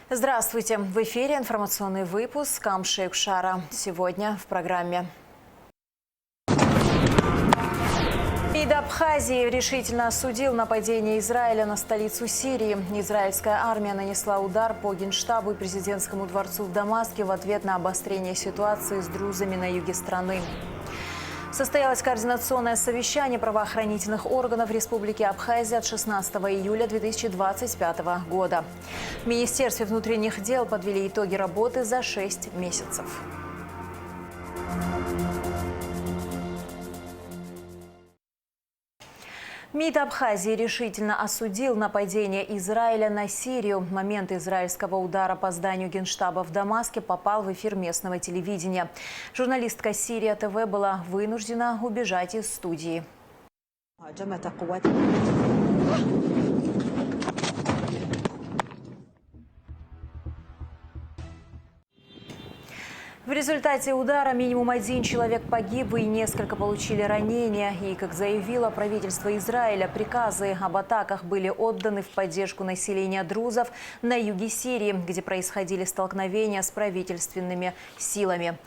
Здравствуйте! В эфире информационный выпуск Камшейк Шара. Сегодня в программе. МИД Абхазии решительно осудил нападение Израиля на столицу Сирии. Израильская армия нанесла удар по Генштабу и президентскому дворцу в Дамаске в ответ на обострение ситуации с друзами на юге страны. Состоялось координационное совещание правоохранительных органов Республики Абхазия от 16 июля 2025 года. В Министерстве внутренних дел подвели итоги работы за 6 месяцев. МИД Абхазии решительно осудил нападение Израиля на Сирию. В момент израильского удара по зданию Генштаба в Дамаске попал в эфир местного телевидения. Журналистка Сирия ТВ была вынуждена убежать из студии. В результате удара минимум 1 человек погиб и несколько получили ранения. И, как заявило правительство Израиля, приказы об атаках были отданы в поддержку населения друзов на юге Сирии, где происходили столкновения с правительственными силами.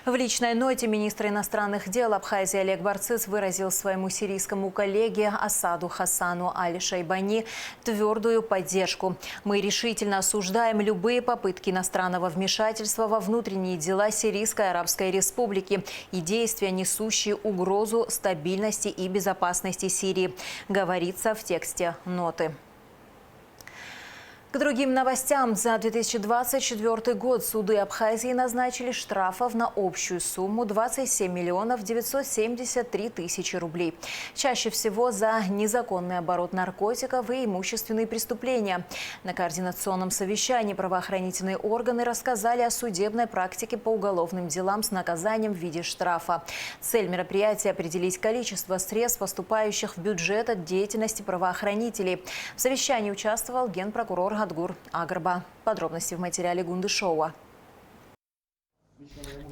В личной ноте министр иностранных дел Абхазии Олег Барцыц выразил своему сирийскому коллеге Асаду Хасану Аль-Шайбани твердую поддержку. «Мы решительно осуждаем любые попытки иностранного вмешательства во внутренние дела Сирийской Арабской Республики и действия, несущие угрозу стабильности и безопасности Сирии», говорится в тексте ноты. К другим новостям. За 2024 год суды Абхазии назначили штрафов на общую сумму 27 миллионов 973 тысячи рублей. Чаще всего за незаконный оборот наркотиков и имущественные преступления. На координационном совещании правоохранительные органы рассказали о судебной практике по уголовным делам с наказанием в виде штрафа. Цель мероприятия – определить количество средств, поступающих в бюджет от деятельности правоохранителей. В совещании участвовал генпрокурор Адгур Агарба. Подробности в материале Гундышова.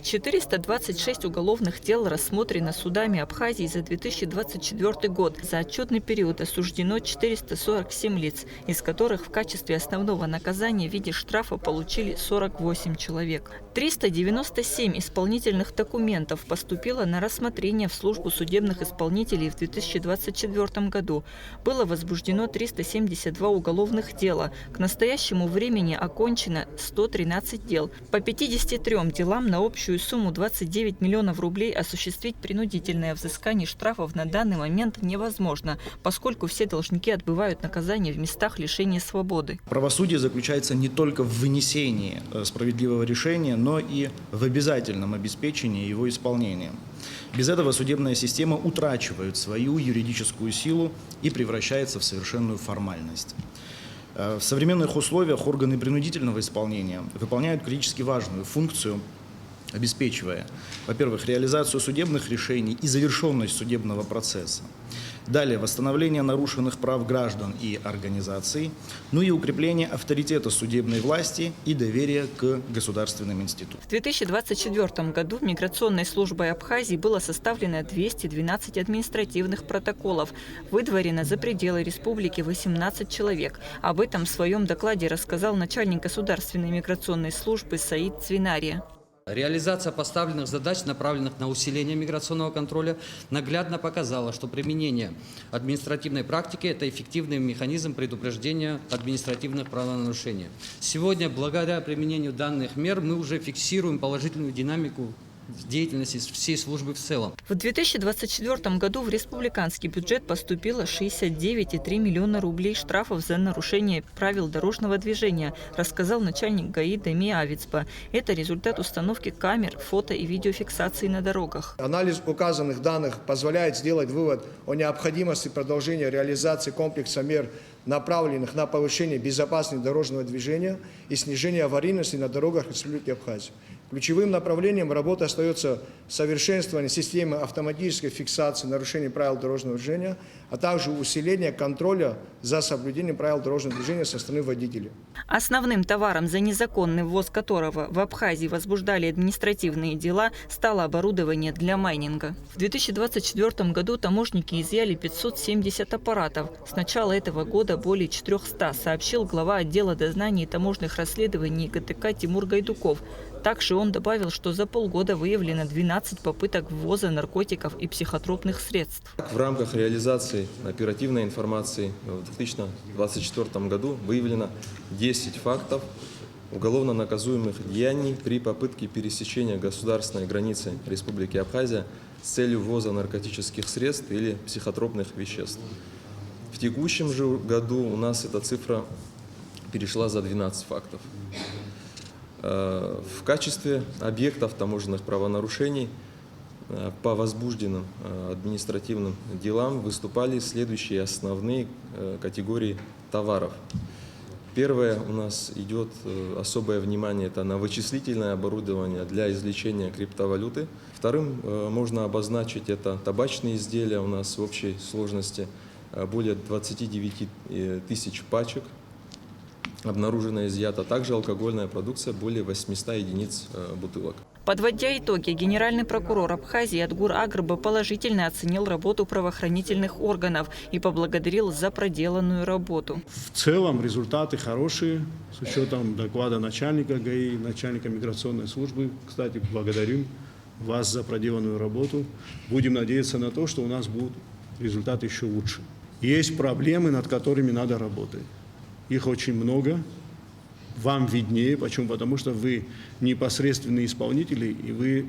426 уголовных дел рассмотрено судами Абхазии за 2024 год. За отчетный период осуждено 447 лиц, из которых в качестве основного наказания в виде штрафа получили 48 человек. 397 исполнительных документов поступило на рассмотрение в службу судебных исполнителей в 2024 году. Было возбуждено 372 уголовных дела. К настоящему времени окончено 113 дел. По 53 делам на общую сумму 29 миллионов рублей осуществить принудительное взыскание штрафов на данный момент невозможно, поскольку все должники отбывают наказание в местах лишения свободы. Правосудие заключается не только в вынесении справедливого решения, но и в обязательном обеспечении его исполнения. Без этого судебная система утрачивает свою юридическую силу и превращается в совершенную формальность. В современных условиях органы принудительного исполнения выполняют критически важную функцию, обеспечивая, во-первых, реализацию судебных решений и завершенность судебного процесса. Далее, восстановление нарушенных прав граждан и организаций, ну и укрепление авторитета судебной власти и доверия к государственным институтам. В 2024 году в миграционной службой Абхазии было составлено 212 административных протоколов. Выдворено за пределы республики 18 человек. Об этом в своем докладе рассказал начальник государственной миграционной службы Саид Цвинария. Реализация поставленных задач, направленных на усиление миграционного контроля, наглядно показала, что применение административной практики – это эффективный механизм предупреждения административных правонарушений. Сегодня, благодаря применению данных мер, мы уже фиксируем положительную динамику деятельности всей службы в целом. В 2024 году в республиканский бюджет поступило 69,3 миллиона рублей штрафов за нарушение правил дорожного движения, рассказал начальник ГАИ Дамир Авицба. Это результат установки камер, фото и видеофиксации на дорогах. Анализ указанных данных позволяет сделать вывод о необходимости продолжения реализации комплекса мер, направленных на повышение безопасности дорожного движения и снижение аварийности на дорогах Республики Абхазия. Ключевым направлением работы остается совершенствование системы автоматической фиксации нарушений правил дорожного движения, а также усиление контроля за соблюдением правил дорожного движения со стороны водителей. Основным товаром, за незаконный ввоз которого в Абхазии возбуждали административные дела, стало оборудование для майнинга. В 2024 году таможенники изъяли 570 аппаратов. С начала этого года более 400, сообщил глава отдела дознаний и таможенных расследований ГТК Тимур Гайдуков. Также он добавил, что за полгода выявлено 12 попыток ввоза наркотиков и психотропных средств. В рамках реализации оперативной информации в 2024 году выявлено 10 фактов уголовно наказуемых деяний при попытке пересечения государственной границы Республики Абхазия с целью ввоза наркотических средств или психотропных веществ. В текущем же году у нас эта цифра перешла за 12 фактов. В качестве объектов таможенных правонарушений по возбужденным административным делам выступали следующие основные категории товаров. Первое, у нас идет особое внимание, это на вычислительное оборудование для извлечения криптовалюты. Вторым можно обозначить это табачные изделия, у нас в общей сложности более 29 тысяч пачек. Обнаружено изъято также алкогольная продукция, более 800 единиц бутылок. Подводя итоги, генеральный прокурор Абхазии Адгур Агрба положительно оценил работу правоохранительных органов и поблагодарил за проделанную работу. В целом результаты хорошие, с учетом доклада начальника ГАИ, начальника миграционной службы. Кстати, благодарим вас за проделанную работу. Будем надеяться на то, что у нас будут результаты еще лучше. Есть проблемы, над которыми надо работать. Их очень много. Вам виднее. Почему? Потому что вы непосредственные исполнители, и вы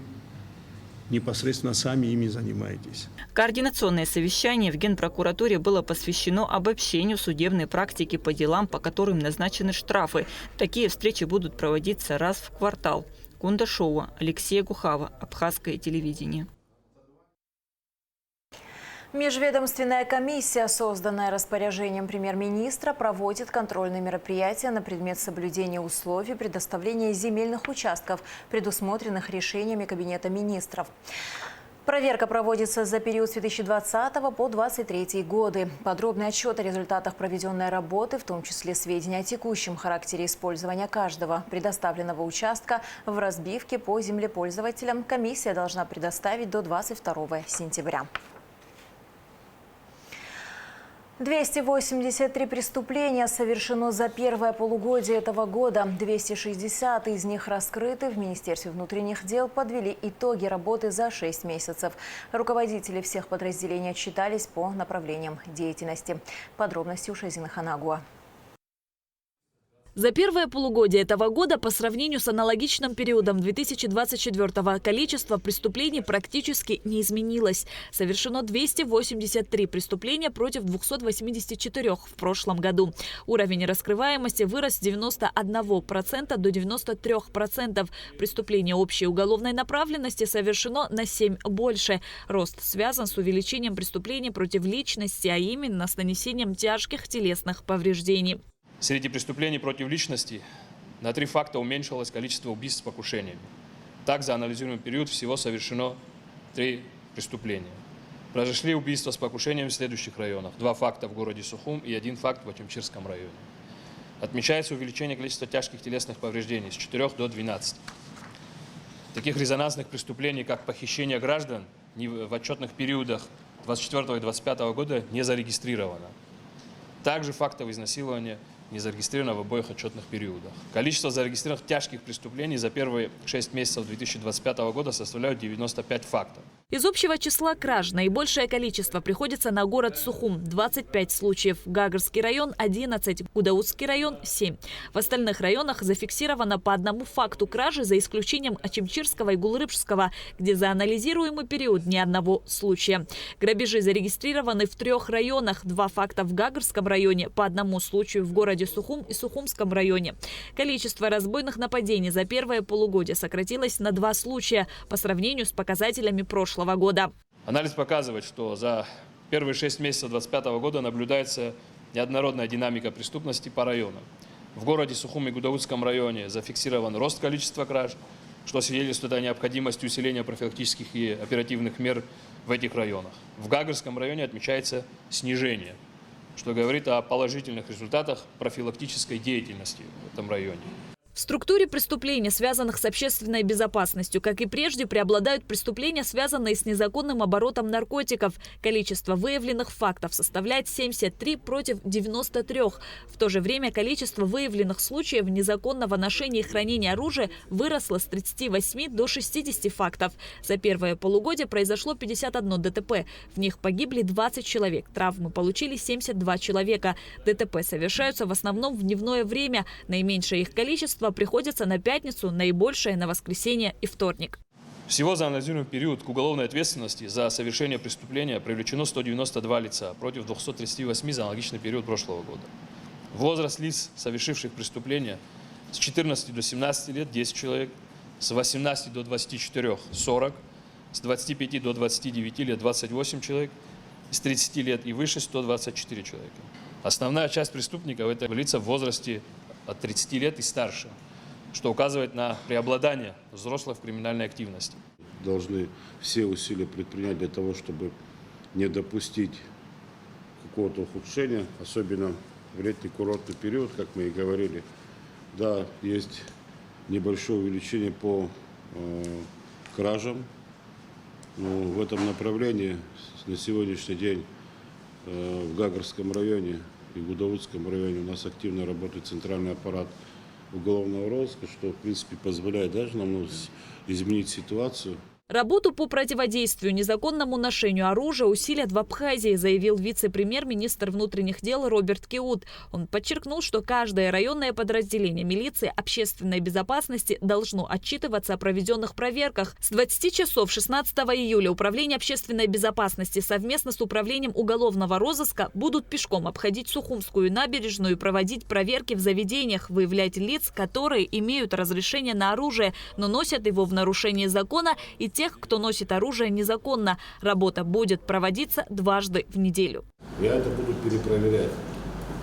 непосредственно сами ими занимаетесь. Координационное совещание в Генпрокуратуре было посвящено обобщению судебной практики по делам, по которым назначены штрафы. Такие встречи будут проводиться раз в квартал. Кундашова, Алексей Гухава, Абхазское телевидение. Межведомственная комиссия, созданная распоряжением премьер-министра, проводит контрольные мероприятия на предмет соблюдения условий предоставления земельных участков, предусмотренных решениями Кабинета министров. Проверка проводится за период с 2020 по 2023 годы. Подробный отчет о результатах проведенной работы, в том числе сведения о текущем характере использования каждого предоставленного участка в разбивке по землепользователям, комиссия должна предоставить до 22 сентября. 283 преступления совершено за первое полугодие этого года. 260 из них раскрыты. В Министерстве внутренних дел подвели итоги работы за 6 месяцев. Руководители всех подразделений отчитались по направлениям деятельности. Подробности у Шазины Ханагуа. За первое полугодие этого года по сравнению с аналогичным периодом 2024-го количество преступлений практически не изменилось. Совершено 283 преступления против 284 в прошлом году. Уровень раскрываемости вырос с 91% до 93%. Преступления общей уголовной направленности совершено на 7 больше. Рост связан с увеличением преступлений против личности, а именно с нанесением тяжких телесных повреждений. Среди преступлений против личности на 3 факта уменьшилось количество убийств с покушениями. Так, за анализируемый период всего совершено 3 преступления. Произошли убийства с покушением в следующих районах. 2 факта в городе Сухум и 1 факт в Ачимчирском районе. Отмечается увеличение количества тяжких телесных повреждений с 4 до 12. Таких резонансных преступлений, как похищение граждан, в отчетных периодах 2024 и 2025 года не зарегистрировано. Также фактов изнасилования не зарегистрировано в обоих отчетных периодах. Количество зарегистрированных тяжких преступлений за первые 6 месяцев 2025 года составляют 95 фактов. Из общего числа краж наибольшее количество приходится на город Сухум – 25 случаев, Гагарский район – 11, Гудаутский район – 7. В остальных районах зафиксировано по одному факту кражи, за исключением Ачимчирского и Гулрыбшского, где за анализируемый период ни одного случая. Грабежи зарегистрированы в 3 районах, 2 факта в Гагарском районе, по одному случаю в городе Сухум и Сухумском районе. Количество разбойных нападений за первое полугодие сократилось на 2 случая по сравнению с показателями прошлого года. Анализ показывает, что за первые 6 месяцев 2025 года наблюдается неоднородная динамика преступности по районам. В городе Сухум и Гудаутском районе зафиксирован рост количества краж. что свидетельствует о необходимости усиления профилактических и оперативных мер в этих районах. В Гагарском районе отмечается снижение, что говорит о положительных результатах профилактической деятельности в этом районе. В структуре преступлений, связанных с общественной безопасностью, как и прежде, преобладают преступления, связанные с незаконным оборотом наркотиков. Количество выявленных фактов составляет 73 против 93. В то же время количество выявленных случаев незаконного ношения и хранения оружия выросло с 38 до 60 фактов. За первое полугодие произошло 51 ДТП. В них погибли 20 человек. Травмы получили 72 человека. ДТП совершаются в основном в дневное время. Наименьшее их количество приходится на пятницу, наибольшее на воскресенье и вторник. Всего за анализируемый период к уголовной ответственности за совершение преступления привлечено 192 лица против 238 за аналогичный период прошлого года. Возраст лиц, совершивших преступления, с 14 до 17 лет – 10 человек, с 18 до 24 – 40, с 25 до 29 лет – 28 человек, с 30 лет и выше – 124 человека. Основная часть преступников – это лица в возрасте от 30 лет и старше, что указывает на преобладание взрослых в криминальной активности. Должны все усилия предпринять для того, чтобы не допустить какого-то ухудшения, особенно в летний курортный период, как мы и говорили. Да, есть небольшое увеличение по кражам, но в этом направлении на сегодняшний день в Гагарском районе и в Гудаутском районе у нас активно работает центральный аппарат уголовного розыска, что, в принципе, позволяет даже нам изменить ситуацию. Работу по противодействию незаконному ношению оружия усилят в Абхазии, заявил вице-премьер-министр внутренних дел Роберт Кеут. Он подчеркнул, что каждое районное подразделение милиции общественной безопасности должно отчитываться о проведенных проверках. С 20 часов 16 июля Управление общественной безопасности совместно с Управлением уголовного розыска будут пешком обходить Сухумскую набережную и проводить проверки в заведениях, выявлять лиц, которые имеют разрешение на оружие, но носят его в нарушении закона, и тех, кто носит оружие незаконно. Работа будет проводиться дважды в неделю. Я это буду перепроверять.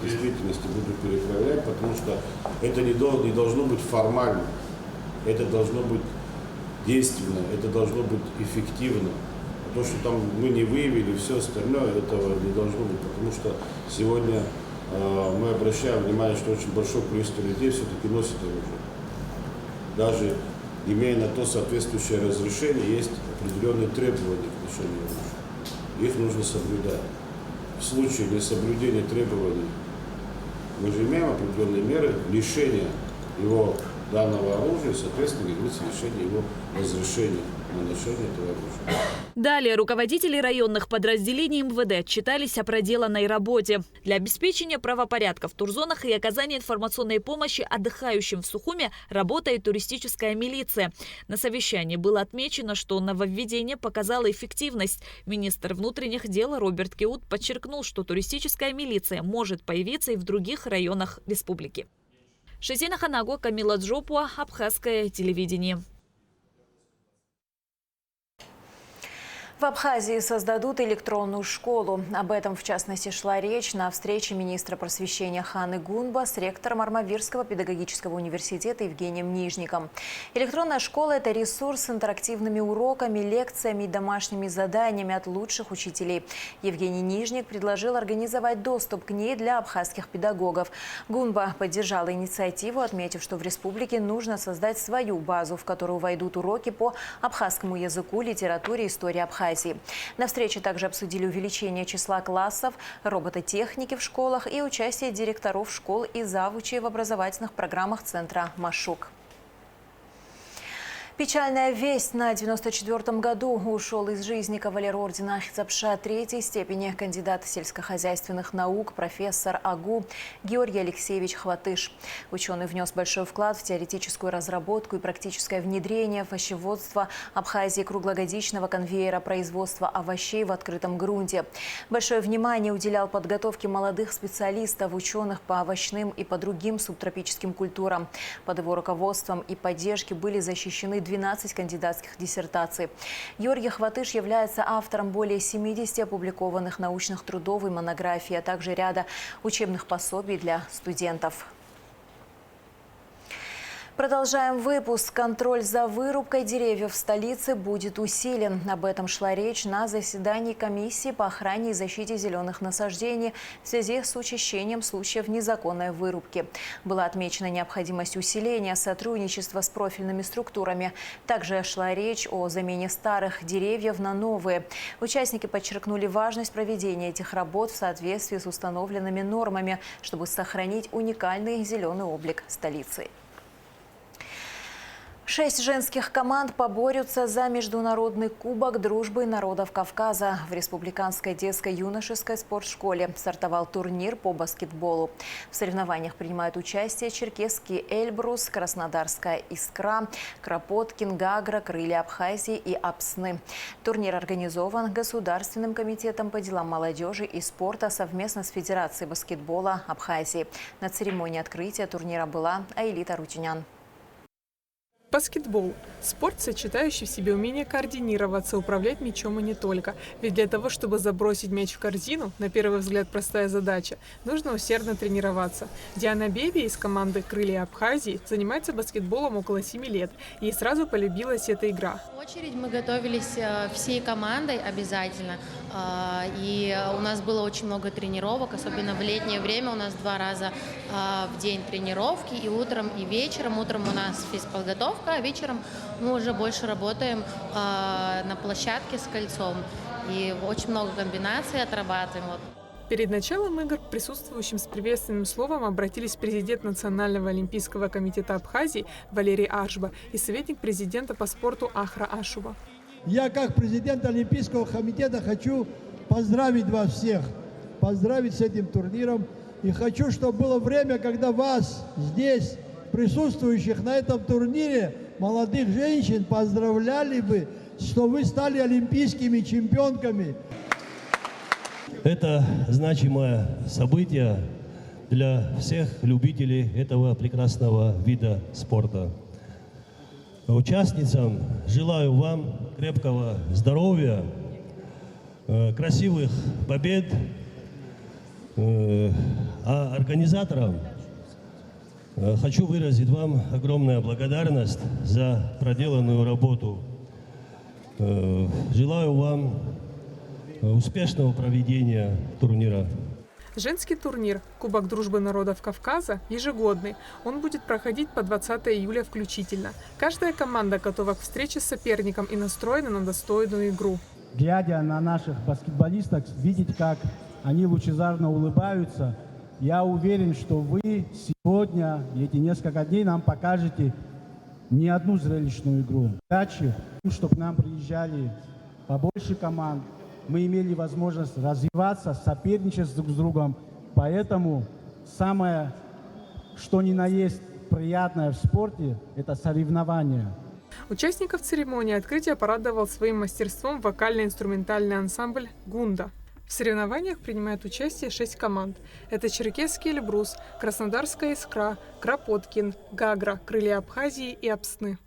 В действительности буду перепроверять, потому что это не должно быть формально. Это должно быть действенно, это должно быть эффективно. То, что там мы не выявили, все остальное, этого не должно быть. Потому что сегодня мы обращаем внимание, что очень большое количество людей все-таки носит оружие. Даже имея на то соответствующее разрешение, есть определенные требования к ношению оружия. Их нужно соблюдать. В случае несоблюдения требований мы же имеем определенные меры лишения его данного оружия, соответственно, говорится лишение его разрешения на ношение этого оружия. Далее руководители районных подразделений МВД отчитались о проделанной работе. Для обеспечения правопорядка в турзонах и оказания информационной помощи отдыхающим в Сухуме работает туристическая милиция. На совещании было отмечено, что нововведение показало эффективность. Министр внутренних дел Роберт Кеут подчеркнул, что туристическая милиция может появиться и в других районах республики. Шезина Ханаго, Камила Джопуа, Абхазское телевидение. В Абхазии создадут электронную школу. Об этом, в частности, шла речь на встрече министра просвещения Ханы Гунба с ректором Армавирского педагогического университета Евгением Нижником. Электронная школа – это ресурс с интерактивными уроками, лекциями и домашними заданиями от лучших учителей. Евгений Нижник предложил организовать доступ к ней для абхазских педагогов. Гунба поддержала инициативу, отметив, что в республике нужно создать свою базу, в которую войдут уроки по абхазскому языку, литературе, истории Абхазии. На встрече также обсудили увеличение числа классов, робототехники в школах и участие директоров школ и завучей в образовательных программах центра «Машук». Печальная весть: на 94-м году ушел из жизни кавалер ордена Ахицапша третьей степени, кандидат сельскохозяйственных наук, профессор АГУ Георгий Алексеевич Хватыш. Ученый внес большой вклад в теоретическую разработку и практическое внедрение в овощеводство Абхазии круглогодичного конвейера производства овощей в открытом грунте. Большое внимание уделял подготовке молодых специалистов, ученых по овощным и по другим субтропическим культурам. Под его руководством и поддержки были защищены 12 кандидатских диссертаций. Георгий Хватыш является автором более 70 опубликованных научных трудов и монографий, а также ряда учебных пособий для студентов. Продолжаем выпуск. Контроль за вырубкой деревьев в столице будет усилен. Об этом шла речь на заседании комиссии по охране и защите зеленых насаждений в связи с учащением случаев незаконной вырубки. Была отмечена необходимость усиления сотрудничества с профильными структурами. Также шла речь о замене старых деревьев на новые. Участники подчеркнули важность проведения этих работ в соответствии с установленными нормами, чтобы сохранить уникальный зеленый облик столицы. 6 женских команд поборются за международный кубок дружбы народов Кавказа. В Республиканской детско-юношеской спортшколе стартовал турнир по баскетболу. В соревнованиях принимают участие черкесский Эльбрус, Краснодарская Искра, Кропоткин, Гагра, Крылья Абхазии и Апсны. Турнир организован Государственным комитетом по делам молодежи и спорта совместно с Федерацией баскетбола Абхазии. На церемонии открытия турнира была Аэлита Рутюнян. Баскетбол – спорт, сочетающий в себе умение координироваться, управлять мячом и не только. Ведь для того, чтобы забросить мяч в корзину, на первый взгляд простая задача, нужно усердно тренироваться. Диана Беби из команды «Крылья Абхазии» занимается баскетболом около 7 лет. Ей сразу полюбилась эта игра. В очередь мы готовились всей командой обязательно. И у нас было очень много тренировок, особенно в летнее время у нас 2 раза в день тренировки, и утром, и вечером. Утром у нас физподготовка, а вечером мы уже больше работаем на площадке с кольцом. И очень много комбинаций отрабатываем. Перед началом игр к присутствующим с приветственным словом обратились президент Национального олимпийского комитета Абхазии Валерий Аршба и советник президента по спорту Ахра Ашуба. Я, как президент Олимпийского комитета, хочу поздравить вас всех, поздравить с этим турниром. И хочу, чтобы было время, когда вас здесь, присутствующих на этом турнире, молодых женщин, поздравляли бы, что вы стали олимпийскими чемпионками. Это значимое событие для всех любителей этого прекрасного вида спорта. Участницам желаю вам крепкого здоровья, красивых побед, а организаторам хочу выразить вам огромную благодарность за проделанную работу. Желаю вам успешного проведения турнира. Женский турнир «Кубок дружбы народов Кавказа» ежегодный. Он будет проходить по 20 июля включительно. Каждая команда готова к встрече с соперником и настроена на достойную игру. Глядя на наших баскетболисток, видеть, как они лучезарно улыбаются, я уверен, что вы сегодня, эти несколько дней, нам покажете не одну зрелищную игру. Удачи, чтобы к нам приезжали побольше команд. Мы имели возможность развиваться, соперничать друг с другом. Поэтому самое, что ни на есть приятное в спорте, это соревнования. Участников церемонии открытия порадовал своим мастерством вокально-инструментальный ансамбль «Гунда». В соревнованиях принимают участие 6 команд. Это черкесский Эльбрус, Краснодарская Искра, Кропоткин, Гагра, Крылья Абхазии и Апсны.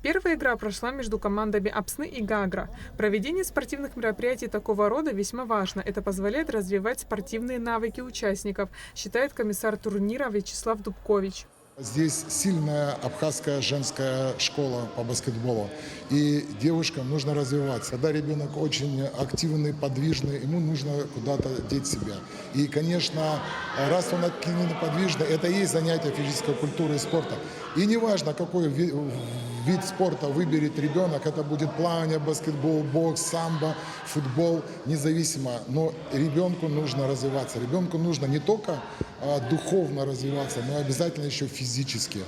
Первая игра прошла между командами Апсны и Гагра. Проведение спортивных мероприятий такого рода весьма важно. Это позволяет развивать спортивные навыки участников, считает комиссар турнира Вячеслав Дубкович. Здесь сильная абхазская женская школа по баскетболу. И девушкам нужно развиваться. Когда ребенок очень активный, подвижный, ему нужно куда-то деть себя. И, конечно, раз он активный, подвижный, это и есть занятие физической культуры и спорта. И неважно, какой вид спорта выберет ребенок, это будет плавание, баскетбол, бокс, самбо, футбол, независимо. Но ребенку нужно развиваться. Ребенку нужно не только духовно развиваться, но обязательно еще физически.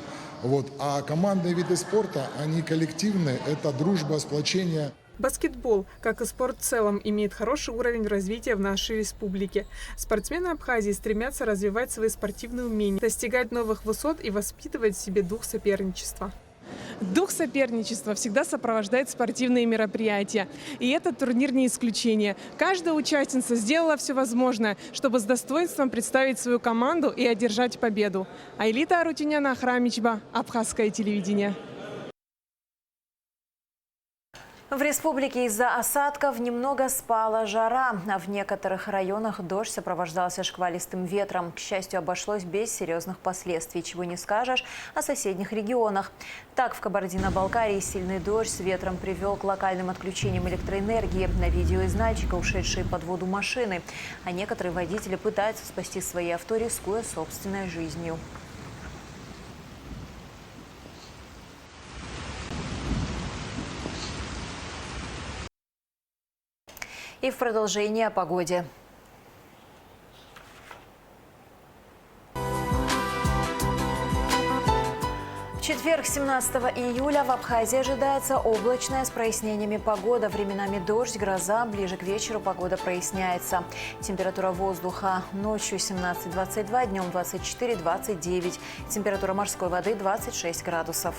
А командные виды спорта, они коллективные, это дружба, сплочение. Баскетбол, как и спорт в целом, имеет хороший уровень развития в нашей республике. Спортсмены Абхазии стремятся развивать свои спортивные умения, достигать новых высот и воспитывать в себе дух соперничества. Дух соперничества всегда сопровождает спортивные мероприятия. И этот турнир не исключение. Каждая участница сделала все возможное, чтобы с достоинством представить свою команду и одержать победу. Айлита Арутюняна, Ахрамичба, Абхазское телевидение. В республике из-за осадков немного спала жара, а в некоторых районах дождь сопровождался шквалистым ветром. К счастью, обошлось без серьезных последствий, чего не скажешь о соседних регионах. Так, в Кабардино-Балкарии сильный дождь с ветром привел к локальным отключениям электроэнергии. На видео из Нальчика ушедшие под воду машины, а некоторые водители пытаются спасти свои авто, рискуя собственной жизнью. И в продолжение о погоде. В четверг, 17 июля, в Абхазии ожидается облачная с прояснениями погода. Временами дождь, гроза. Ближе к вечеру погода проясняется. Температура воздуха ночью 17-22, днем 24-29. Температура морской воды 26 градусов.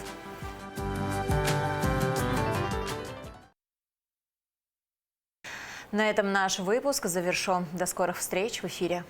На этом наш выпуск завершен. До скорых встреч в эфире.